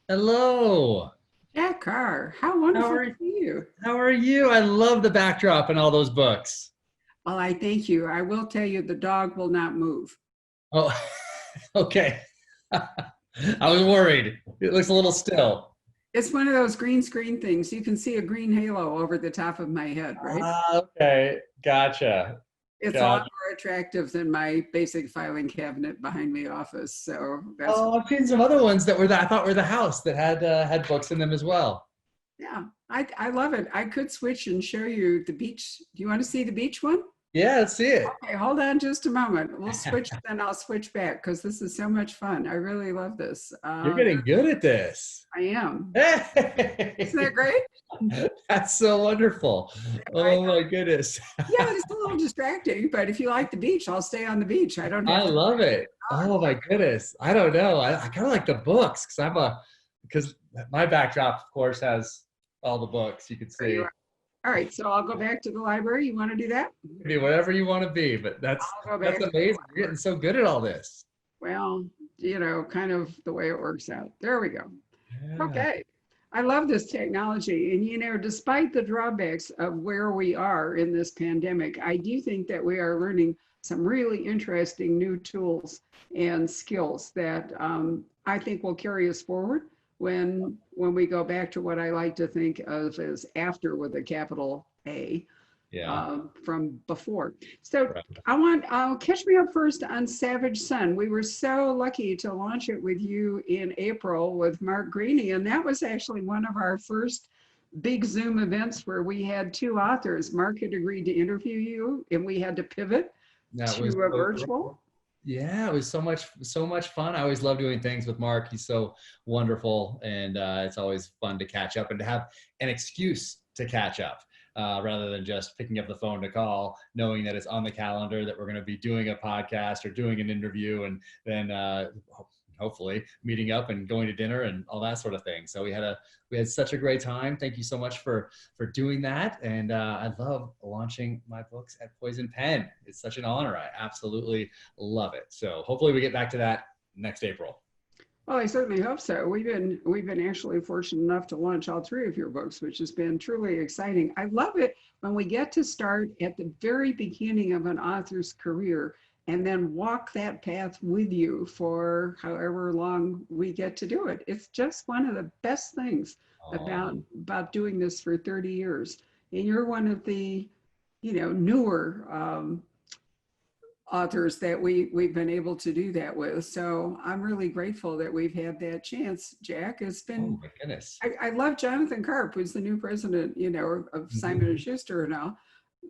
Hello. Yeah, Carr, how How wonderful to are see you. how are you? I love the backdrop and all those books. Well, I thank you. I will tell you the dog will not move. Oh, okay. I was worried. It looks a little still. It's one of those green screen things. You can see a green halo over the top of my head, right? Okay. Gotcha. It's a lot Gotcha. more attractive than my basic filing cabinet behind my office. So that's, Oh, I've seen some other ones that I thought were the house that had books in them as well. yeah, I love it. I could switch and show you the beach. Do you want to see the beach one? Yeah, let's see it. Okay, hold on just a moment. We'll switch, then I'll switch back because this is so much fun. I really love this. You're getting good at this. I am. Isn't Hey, that great? that's so wonderful. I Oh my goodness. Yeah, it's a little distracting, but if you like the beach, I'll stay on the beach. I don't have I to. love it. Oh my goodness. I don't know. I kind of like the books because my backdrop, of course, has all the books you could There you see. are. All right, so I'll go back to the library. You want to do that? Be whatever you want to be, but I'll go that's back to the amazing. You're library. getting so good at all this. Well, kind of the way it works out. There we go. Yeah. Okay. I love this technology. And, despite the drawbacks of where we are in this pandemic, I do think that we are learning some really interesting new tools and skills that I think will carry us forward when we go back to what I like to think of as after with a capital A Yeah. from before. So Right. catch me up first on Savage Sun. We were so lucky to launch it with you in April with Mark Greaney, and that was actually one of our first big Zoom events where we had two authors. Mark had agreed to interview you, and we had to pivot That was to a so great. virtual. Yeah, it was so much fun. I always love doing things with Mark. He's so wonderful, and it's always fun to catch up and to have an excuse to catch up. Rather than just picking up the phone to call, knowing that it's on the calendar that we're going to be doing a podcast or doing an interview, and then hopefully meeting up and going to dinner and all that sort of thing. So we had such a great time. Thank you so much for doing that, and I love launching my books at Poison Pen. It's such an honor. I absolutely love it. So hopefully we get back to that next April. Well, I certainly hope so. We've been actually fortunate enough to launch all three of your books, which has been truly exciting. I love it when we get to start at the very beginning of an author's career and then walk that path with you for however long we get to do it. It's just one of the best things Oh, about doing this for 30 years. And you're one of the, newer authors that we've been able to do that with. So I'm really grateful that we've had that chance, Jack. It's oh been my goodness. I love Jonathan Carp, who's the new president, of Simon and Mhm. Schuster and all,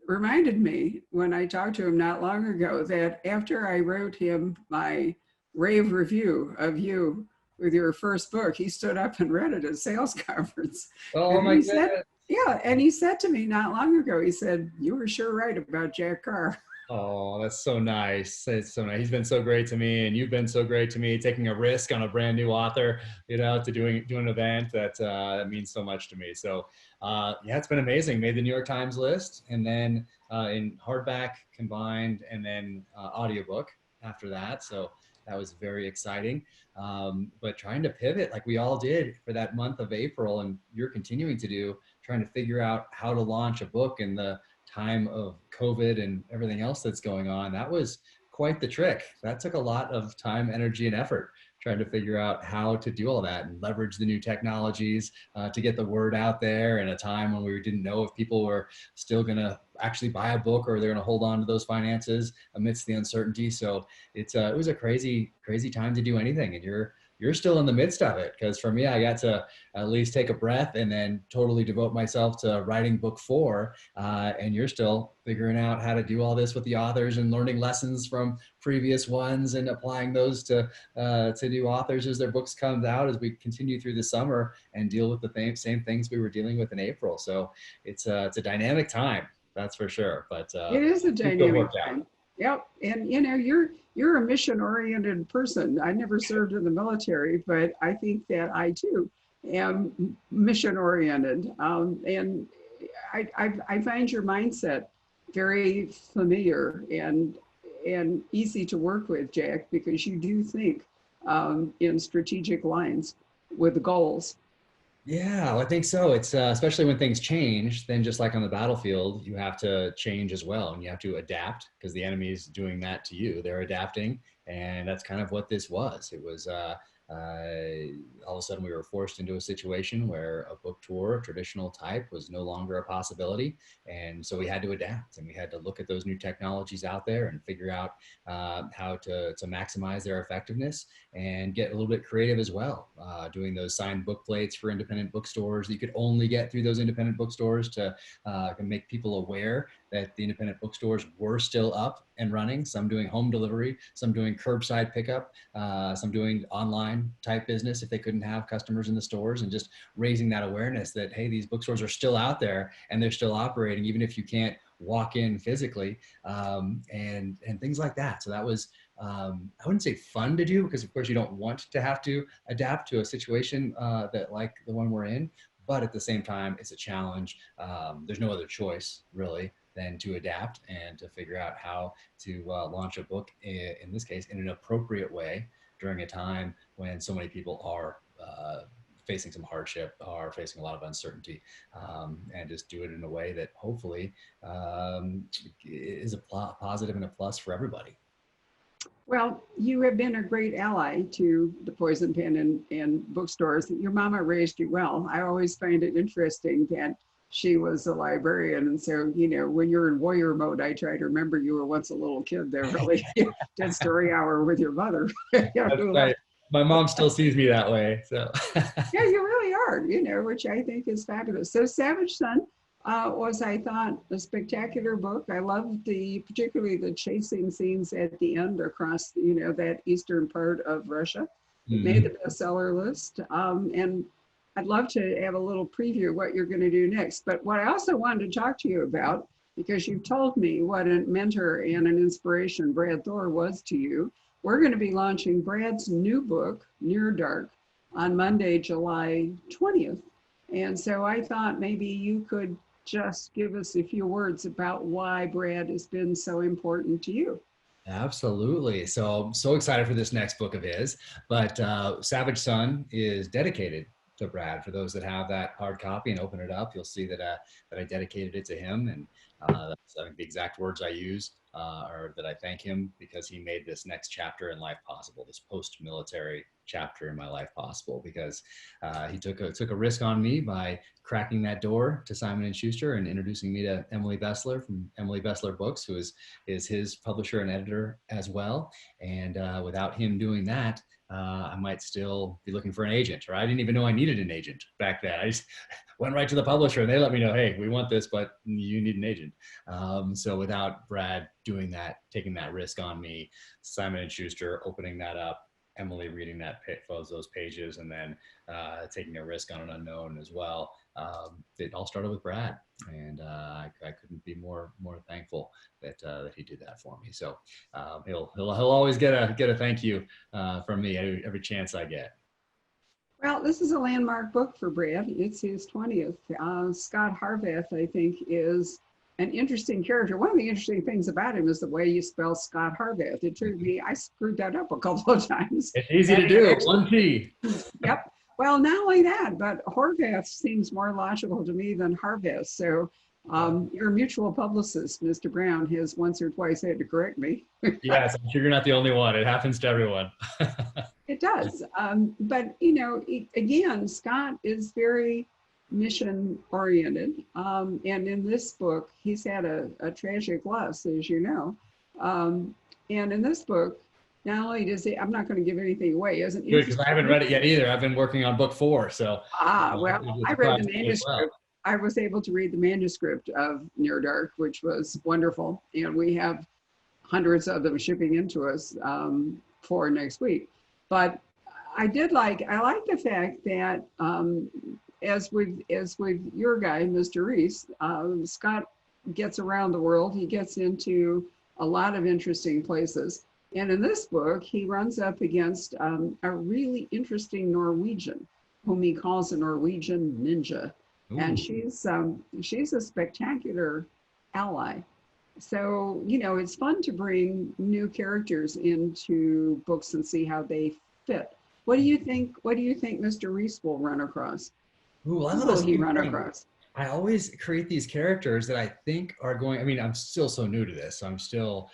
reminded me when I talked to him not long ago that after I wrote him my rave review of you with your first book, he stood up and read it at a sales conference. Oh And my he said, goodness. yeah, and he said to me not long ago, he said, "You were sure right about Jack Carr." Oh, that's so nice. It's so nice. He's been so great to me, and you've been so great to me. Taking a risk on a brand new author, to do an event that means so much to me. So, yeah, it's been amazing. Made the New York Times list, and then in hardback combined, and then audiobook after that. So that was very exciting. But trying to pivot, like we all did for that month of April, and you're continuing to do, trying to figure out how to launch a book in the time of COVID and everything else that's going on, that was quite the trick. That took a lot of time, energy, and effort trying to figure out how to do all that and leverage the new technologies to get the word out there in a time when we didn't know if people were still going to actually buy a book or they're going to hold on to those finances amidst the uncertainty. So it was a crazy, crazy time to do anything. And you're still in the midst of it, because for me, I got to at least take a breath and then totally devote myself to writing book 4. And you're still figuring out how to do all this with the authors and learning lessons from previous ones and applying those to new authors as their books comes out as we continue through the summer and deal with the same things we were dealing with in April. So it's a dynamic time, that's for sure. But It is a it still dynamic worked out. time. Yep. And you're a mission oriented person. I never served in the military, but I think that I too am mission oriented. And I find your mindset very familiar and easy to work with, Jack, because you do think in strategic lines. with the goals. Yeah, well, I think so. It's especially when things change, then just like on the battlefield, you have to change as well, and you have to adapt because the enemy is doing that to you. They're adapting, and that's kind of what this was. It was all of a sudden we were forced into a situation where a book tour, traditional type, was no longer a possibility, and so we had to adapt, and we had to look at those new technologies out there and figure out how to maximize their effectiveness and get a little bit creative as well, doing those signed book plates for independent bookstores that you could only get through those independent bookstores to make people aware that the independent bookstores were still up and running, some doing home delivery, some doing curbside pickup, some doing online type business if they couldn't have customers in the stores, and just raising that awareness that, hey, these bookstores are still out there and they're still operating, even if you can't walk in physically, and things like that. So that was, I wouldn't say fun to do, because of course you don't want to have to adapt to a situation that like the one we're in, but at the same time, it's a challenge. There's no other choice really than to adapt and to figure out how to launch a book, in this case, in an appropriate way during a time when so many people are facing some hardship, are facing a lot of uncertainty, and just do it in a way that hopefully is a positive and a plus for everybody. Well, you have been a great ally to the Poison Pen and bookstores. Your mama raised you well. I always find it interesting that she was a librarian. And so, you know, when you're in warrior mode, I try to remember you were once a little kid that really did story hour with your mother. That's right. My mom still sees me that way. So Yeah, you really are, you know, which I think is fabulous. So Savage Son was, I thought, a spectacular book. I loved particularly the chasing scenes at the end across, you know, that eastern part of Russia. It made the bestseller list. And I'd love to have a little preview of what you're going to do next. But what I also wanted to talk to you about, because you've told me what a mentor and an inspiration Brad Thor was to you, we're going to be launching Brad's new book, Near Dark, on Monday, July 20th. And so I thought maybe you could just give us a few words about why Brad has been so important to you. Absolutely. So I'm so excited for this next book of his. But Savage Son is dedicated to Brad. For those that have that hard copy and open it up, you'll see that that I dedicated it to him. And that's, I think, the exact words I use are that I thank him because he made this next chapter in life possible, this post-military chapter in my life possible, because he took a risk on me by cracking that door to Simon and Schuster and introducing me to Emily Bessler from Emily Bessler Books, who is his publisher and editor as well. And without him doing that, I might still be looking for an agent, or I didn't even know I needed an agent back then. I just went right to the publisher and they let me know, hey, we want this, but you need an agent. So without Brad doing that, taking that risk on me, Simon and Schuster opening that up, Emily reading those pages, and then taking a risk on an unknown as well. It all started with Brad, and I couldn't be more thankful that he did that for me. So he'll always get a thank you from me every chance I get. Well, this is a landmark book for Brad. It's his 20th. Scott Harvath, I think, is an interesting character. One of the interesting things about him is the way you spell Scott Harvath. It took me, I screwed that up a couple of times. It's easy to do. One T. Yep. Well, not only that, but Horvath seems more logical to me than Harvath. So your mutual publicist, Mr. Brown, has once or twice had to correct me. Yes, I'm sure you're not the only one. It happens to everyone. It does. But, you know, again, Scott is very mission oriented. And in this book, he's had a tragic loss, as you know. And in this book, not only does he, I'm not going to give anything away, isn't Good, because I haven't read it yet either. I've been working on book 4, so. Well, I read the manuscript. I was able to read the manuscript of Near Dark, which was wonderful. And we have hundreds of them shipping into us for next week. But I like the fact that as with your guy, Mr. Reese, Scott gets around the world. He gets into a lot of interesting places. And in this book, he runs up against a really interesting Norwegian, whom he calls a Norwegian ninja. Ooh. And she's a spectacular ally. So, you know, it's fun to bring new characters into books and see how they fit. What do you think Mr. Reese will run across? Ooh, I Who love the will he same run thing. across? I always create these characters that I think are going. I mean, I'm still so new to this, so I'm still,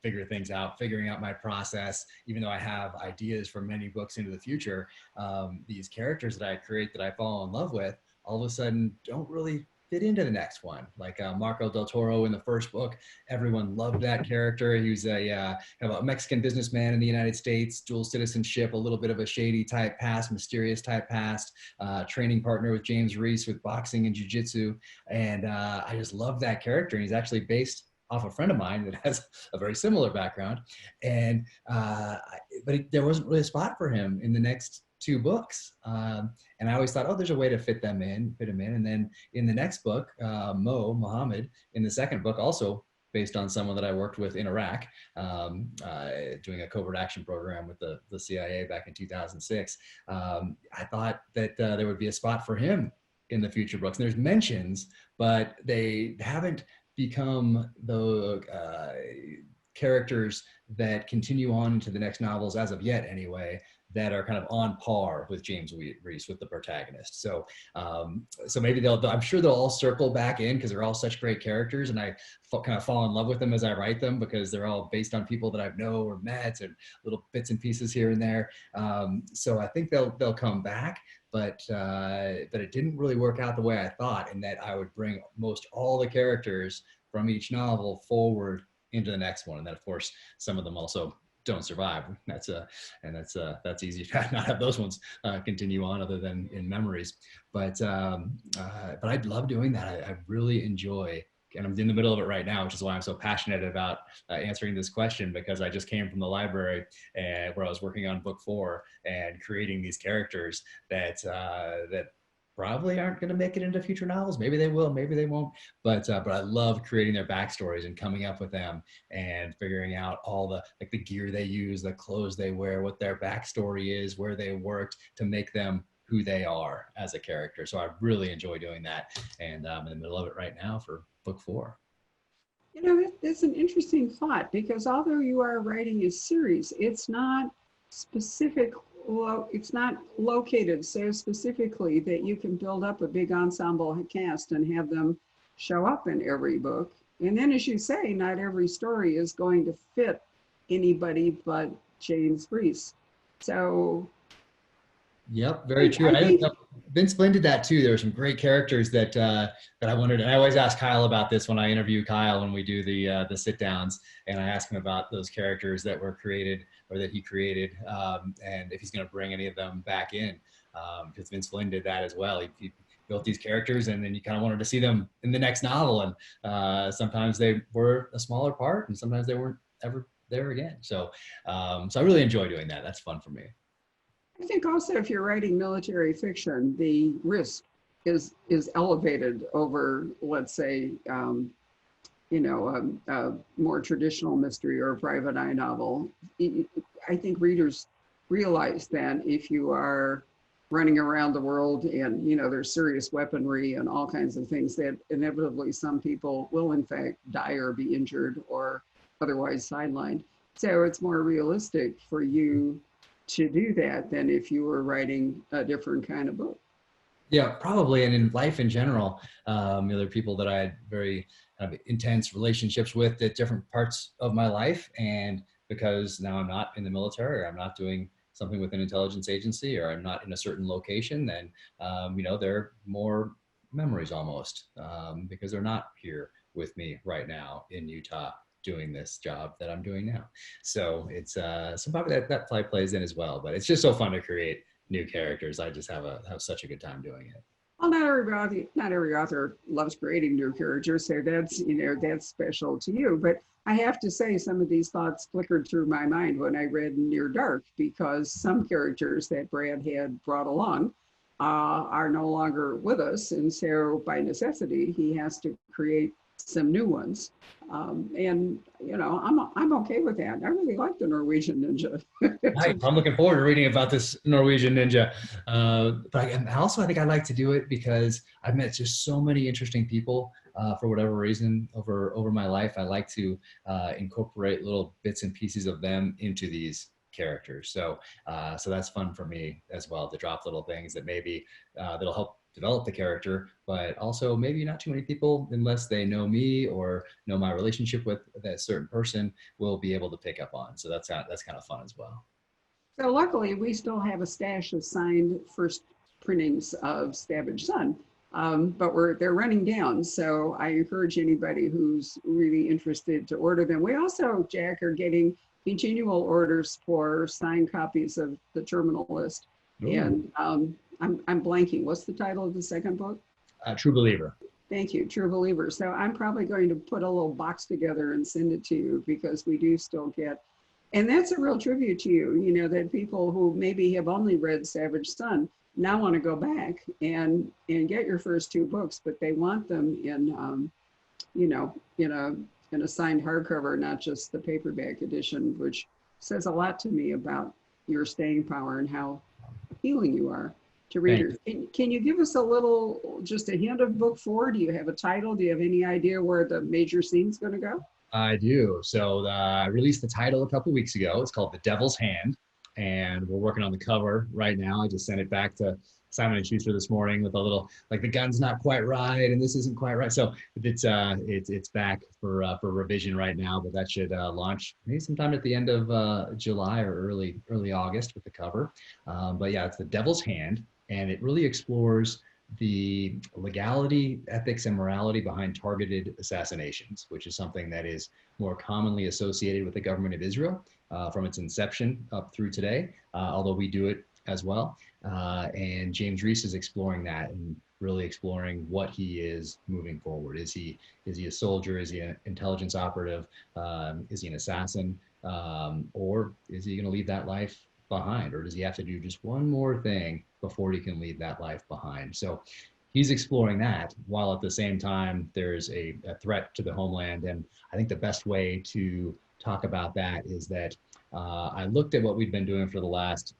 figuring out my process. Even though I have ideas for many books into the future, these characters that I create that I fall in love with, all of a sudden don't really fit into the next one. Like Marco del Toro in the first book, everyone loved that character. He was kind of a Mexican businessman in the United States, dual citizenship, a little bit of a shady type past, mysterious type past, training partner with James Reese with boxing and jiu-jitsu. And I just love that character. And he's actually based off a friend of mine that has a very similar background. And there wasn't really a spot for him in the next two books. And I always thought, oh, there's a way to fit him in. And then in the next book, Mohammed, in the second book, also based on someone that I worked with in Iraq, doing a covert action program with the CIA back in 2006. I thought that there would be a spot for him in the future books. And there's mentions, but they haven't become the characters that continue on into the next novels as of yet anyway, that are kind of on par with James Reese, with the protagonist. So maybe I'm sure they'll all circle back in because they're all such great characters, and I kind of fall in love with them as I write them because they're all based on people that I've know or met, and little bits and pieces here and there. So I think they'll come back, but it didn't really work out the way I thought, in that I would bring most all the characters from each novel forward into the next one, and then of course some of them also don't survive. That's easy to not have those ones continue on, other than in memories. But I love doing that. I really enjoy, and I'm in the middle of it right now, which is why I'm so passionate about answering this question, because I just came from the library where I was working on book 4 and creating these characters that probably aren't going to make it into future novels. Maybe they will, maybe they won't. But I love creating their backstories and coming up with them and figuring out all the gear they use, the clothes they wear, what their backstory is, where they worked to make them who they are as a character. So I really enjoy doing that, and I'm in the middle of it right now for book 4. You know, it's an interesting thought because although you are writing a series, it's not specific. It's not located so specifically that you can build up a big ensemble cast and have them show up in every book. And then, as you say, not every story is going to fit anybody but James Reese. So Yep, very true. I think Vince Flynn did that too. There were some great characters that I wondered, and I always ask Kyle about this when I interview Kyle when we do the sit downs, and I ask him about those characters that were created or that he created, and if he's going to bring any of them back in, because Vince Flynn did that as well. He built these characters, and then you kind of wanted to see them in the next novel, and sometimes they were a smaller part, and sometimes they weren't ever there again. So I really enjoy doing that. That's fun for me. I think also if you're writing military fiction, the risk is elevated over, let's say, a more traditional mystery or a private eye novel. I think readers realize that if you are running around the world and there's serious weaponry and all kinds of things, that inevitably some people will in fact die or be injured or otherwise sidelined. So it's more realistic for you to do that than if you were writing a different kind of book. Yeah, probably. And in life in general, there are people that I had very kind of intense relationships with at different parts of my life. And because now I'm not in the military, or I'm not doing something with an intelligence agency, or I'm not in a certain location, then, there are more memories almost, because they're not here with me right now in Utah doing this job that I'm doing now. So it's so probably that probably plays in as well. But it's just so fun to create new characters. I just have such a good time doing it. Well, not every author loves creating new characters, so that's special to you. But I have to say, some of these thoughts flickered through my mind when I read Near Dark, because some characters that Brad had brought along are no longer with us, and so by necessity, he has to create some new ones. And I'm okay with that. I really like the Norwegian Ninja. Nice. I'm looking forward to reading about this Norwegian ninja. I think I like to do it because I've met just so many interesting people for whatever reason over my life. I like to incorporate little bits and pieces of them into these characters. So that's fun for me as well, to drop little things that maybe that'll help develop the character, but also maybe not too many people, unless they know me or know my relationship with that certain person, will be able to pick up on. So that's kind of fun as well. So luckily, we still have a stash of signed first printings of Savage Son, but they're running down. So I encourage anybody who's really interested to order them. We also, Jack, are getting continual orders for signed copies of the Terminal List. Ooh. And I'm blanking. What's the title of the second book? True Believer. Thank you, True Believer. So I'm probably going to put a little box together and send it to you, because we do still get, and that's a real tribute to you, that people who maybe have only read Savage Son now want to go back and get your first two books, but they want them in, you know, in a signed hardcover, not just the paperback edition, which says a lot to me about your staying power and how appealing you are to readers. Can you give us just a hint of book 4? Do you have a title? Do you have any idea where the major scene's going to go? I do. So I released the title a couple weeks ago. It's called The Devil's Hand, and we're working on the cover right now. I just sent it back to Simon and Schuster this morning with a little, like, the gun's not quite right and this isn't quite right. So it's back for revision right now, but that should launch maybe sometime at the end of July or early August with the cover. But yeah, it's The Devil's Hand, and it really explores the legality, ethics, and morality behind targeted assassinations, which is something that is more commonly associated with the government of Israel from its inception up through today, although we do it as well. And James Reese is exploring that and really exploring what he is moving forward. Is he a soldier? Is he an intelligence operative? Is he an assassin? Or is he going to leave that life behind? Or does he have to do just one more thing before he can leave that life behind? So he's exploring that, while at the same time there's a threat to the homeland. And I think the best way to talk about that is that I looked at what we've been doing for the last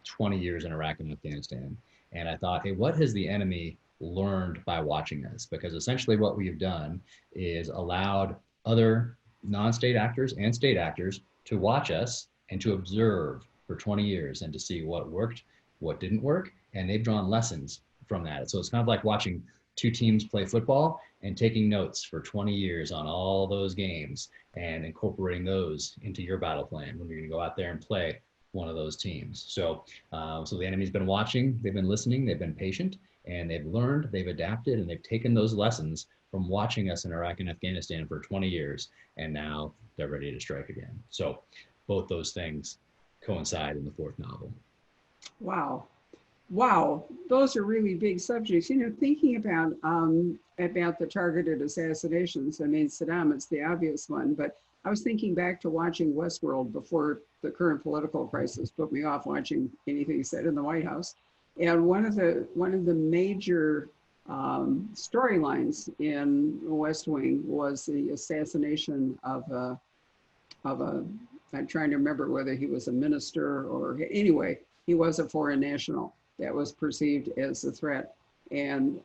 20 years in Iraq and Afghanistan, and I thought, hey, what has the enemy learned by watching us? Because essentially what we've done is allowed other non-state actors and state actors to watch us and to observe for 20 years and to see what worked, what didn't work, and they've drawn lessons from that. So it's kind of like watching two teams play football and taking notes for 20 years on all those games and incorporating those into your battle plan when you're going to go out there and play one of those teams. So the enemy's been watching, they've been listening, they've been patient, and they've learned, they've adapted, and they've taken those lessons from watching us in Iraq and Afghanistan for 20 years, and now they're ready to strike again. So both those things coincide in the fourth novel. Wow. Wow, those are really big subjects. Thinking about the targeted assassinations. I mean, Saddam is the obvious one, but I was thinking back to watching Westworld before the current political crisis put me off watching anything said in the White House. And one of the major storylines in West Wing was the assassination of a. I'm trying to remember whether he was a minister or anyway, he was a foreign national that was perceived as a threat, and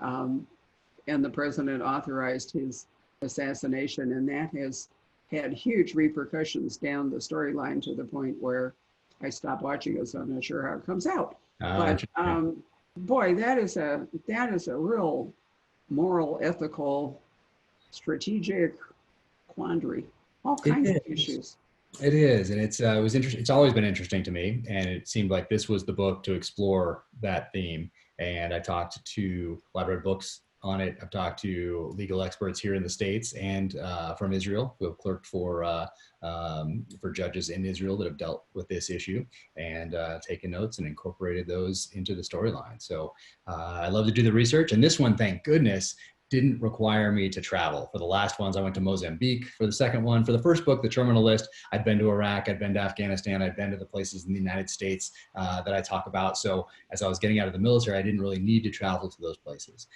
the president authorized his assassination, and that has had huge repercussions down the storyline to the point where I stopped watching it, so I'm not sure how it comes out. But boy, that is a real moral, ethical, strategic quandary. All kinds of issues. It is, and it was interesting. It's always been interesting to me, and it seemed like this was the book to explore that theme. And I talked to a lot of read books on it. I've talked to legal experts here in the States and from Israel who have clerked for judges in Israel that have dealt with this issue, and taken notes and incorporated those into the storyline. So I love to do the research, and this one, thank goodness, didn't require me to travel. For the last ones, I went to Mozambique. For the second one, for the first book, The Terminal List, I'd been to Iraq, I'd been to Afghanistan, I'd been to the places in the United States that I talk about. So as I was getting out of the military, I didn't really need to travel to those places.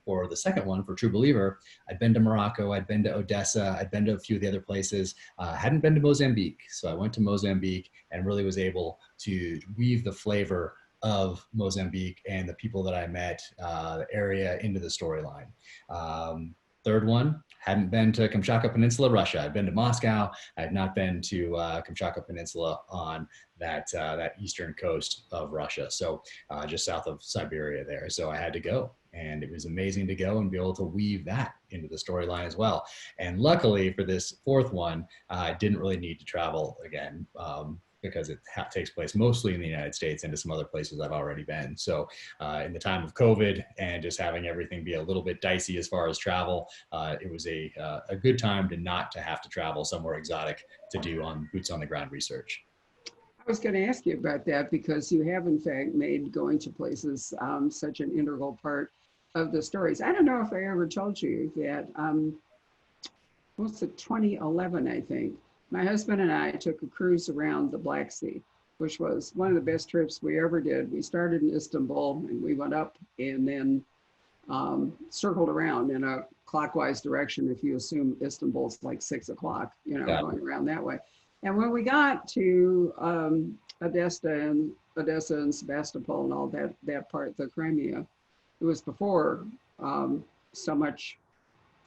For the second one, for True Believer, I'd been to Morocco, I'd been to Odessa, I'd been to a few of the other places. Hadn't been to Mozambique. So I went to Mozambique and really was able to weave the flavor of Mozambique and the people that I met, the area, into the storyline. Third one, hadn't been to Kamchatka Peninsula, Russia. I'd been to Moscow. I had not been to Kamchatka Peninsula on that eastern coast of Russia. So just south of Siberia there. So I had to go. And it was amazing to go and be able to weave that into the storyline as well. And luckily for this fourth one, I didn't really need to travel again. Because it takes place mostly in the United States and to some other places I've already been. So in the time of COVID and just having everything be a little bit dicey as far as travel, it was a good time to not to have to travel somewhere exotic to do on boots on the ground research. I was going to ask you about that because you have in fact made going to places such an integral part of the stories. I don't know if I ever told you that, what's it, 2011, I think. My husband and I took a cruise around the Black Sea, which was one of the best trips we ever did. We started in Istanbul and we went up and then circled around in a clockwise direction. If you assume Istanbul's like 6 o'clock, you know, going around that way. And when we got to Odessa and Sebastopol and all that part, the Crimea, it was before so much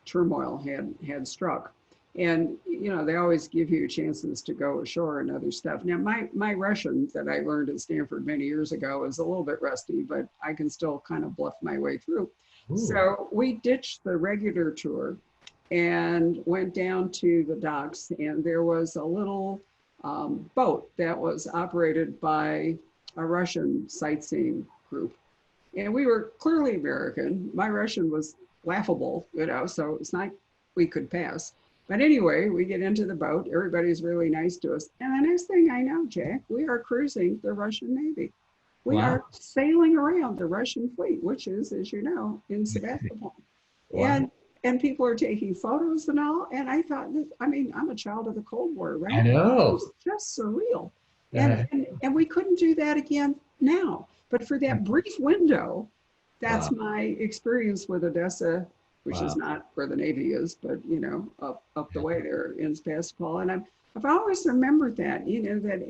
turmoil had struck. And, you know, they always give you chances to go ashore and other stuff. Now, my Russian that I learned at Stanford many years ago is a little bit rusty, but I can still kind of bluff my way through. Ooh. So we ditched the regular tour and went down to the docks, and there was a little boat that was operated by a Russian sightseeing group. And we were clearly American. My Russian was laughable, you know, so it's not we could pass. But anyway, we get into the boat. Everybody's really nice to us. And the next thing I know, Jack, we are cruising the Russian Navy. We are sailing around the Russian fleet, which is, as you know, in Sebastopol. And people are taking photos and all. And I thought, I mean, I'm a child of the Cold War, right? I know. It was just surreal. And we couldn't do that again now. But for that brief window, that's my experience with Odessa, which is not where the Navy is, but, you know, up the way there in Sebastopol. And I've always remembered that, you know, that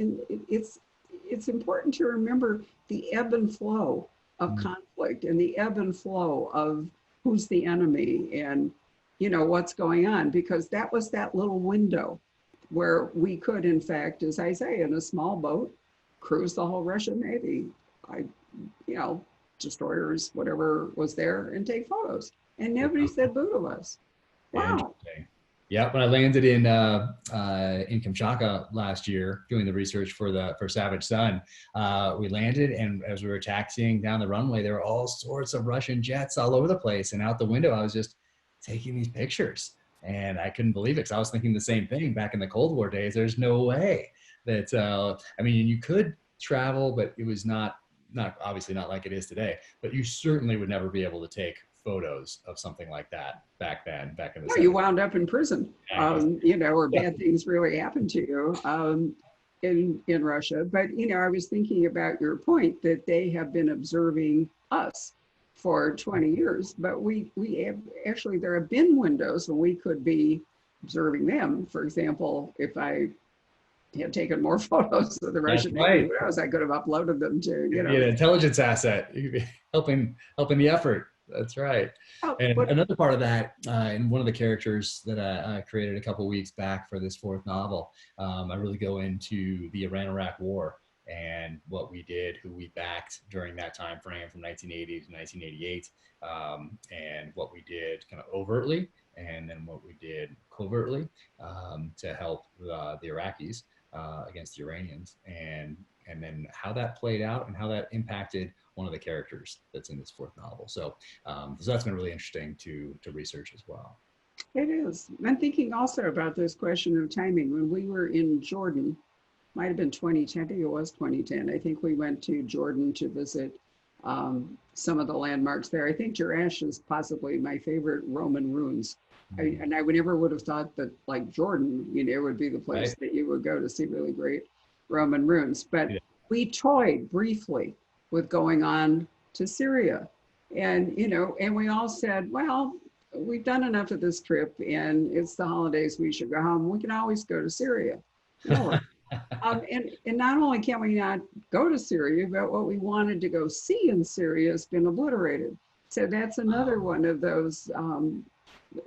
it's important to remember the ebb and flow of conflict and the ebb and flow of who's the enemy and, you know, what's going on, because that was that little window where we could, in fact, as I say, in a small boat, cruise the whole Russian Navy, you know, destroyers, whatever was there, and take photos. And nobody said boo to us. Wow. Yeah, when I landed in Kamchatka last year doing the research for Savage Sun, we landed, and as we were taxiing down the runway, there were all sorts of Russian jets all over the place. And out the window, I was just taking these pictures, and I couldn't believe it because I was thinking the same thing back in the Cold War days. There's no way that I mean, you could travel, but it was not obviously not like it is today. But you certainly would never be able to take photos of something like that back then, back in the 70s. You wound up in prison, you know, or bad things really happened to you in Russia. But, you know, I was thinking about your point that they have been observing us for 20 years, but we have actually, there have been windows when we could be observing them. For example, if I had taken more photos of the Russian Navy, I could have uploaded them to, you know. An intelligence asset. You could be helping the effort. That's right. And another part of that, and one of the characters that I created a couple of weeks back for this fourth novel, I really go into the Iran-Iraq War and what we did, who we backed during that time frame from 1980 to 1988, and what we did kind of overtly, and then what we did covertly to help the Iraqis against the Iranians, and then how that played out and how that impacted one of the characters that's in this fourth novel. So, so that's been really interesting to research as well. It is. I'm thinking also about this question of timing. When we were in Jordan, might have been 2010, I think it was 2010. I think we went to Jordan to visit some of the landmarks there. I think Jerash is possibly my favorite Roman ruins. And I never would have thought that, like, Jordan, you know, would be the place that you would go to see really great Roman ruins. But we toyed briefly with going on to Syria. And, you know, and we all said, well, we've done enough of this trip and it's the holidays, we should go home. We can always go to Syria. No. And not only can we not go to Syria, but what we wanted to go see in Syria has been obliterated. So that's another one of those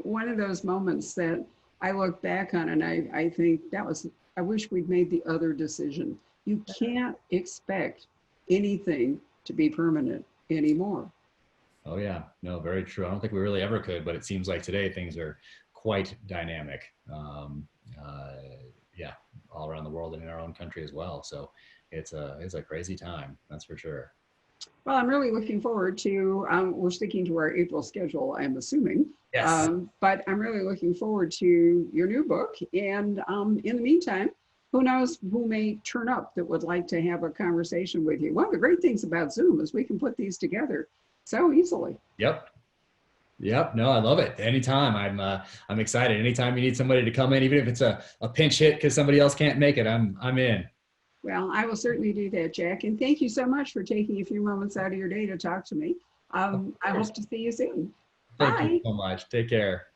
one of those moments that I look back on and I think that was, I wish we'd made the other decision. You can't expect anything to be permanent anymore. Oh yeah, no, very true. I don't think we really ever could, but it seems like today things are quite dynamic. Uh, yeah, all around the world and in our own country as well. So it's a crazy time, that's for sure. Well, I'm really looking forward to, we're sticking to our April schedule, I'm assuming. Yes. But I'm really looking forward to your new book. And in the meantime, who knows who may turn up that would like to have a conversation with you. One of the great things about Zoom is we can put these together so easily. Yep. Yep. No, I love it. Anytime. I'm excited. Anytime you need somebody to come in, even if it's a pinch hit because somebody else can't make it, I'm in. Well, I will certainly do that, Jack. And thank you so much for taking a few moments out of your day to talk to me. Of I course. hope to see you soon. Thank you Bye. so much. Take care.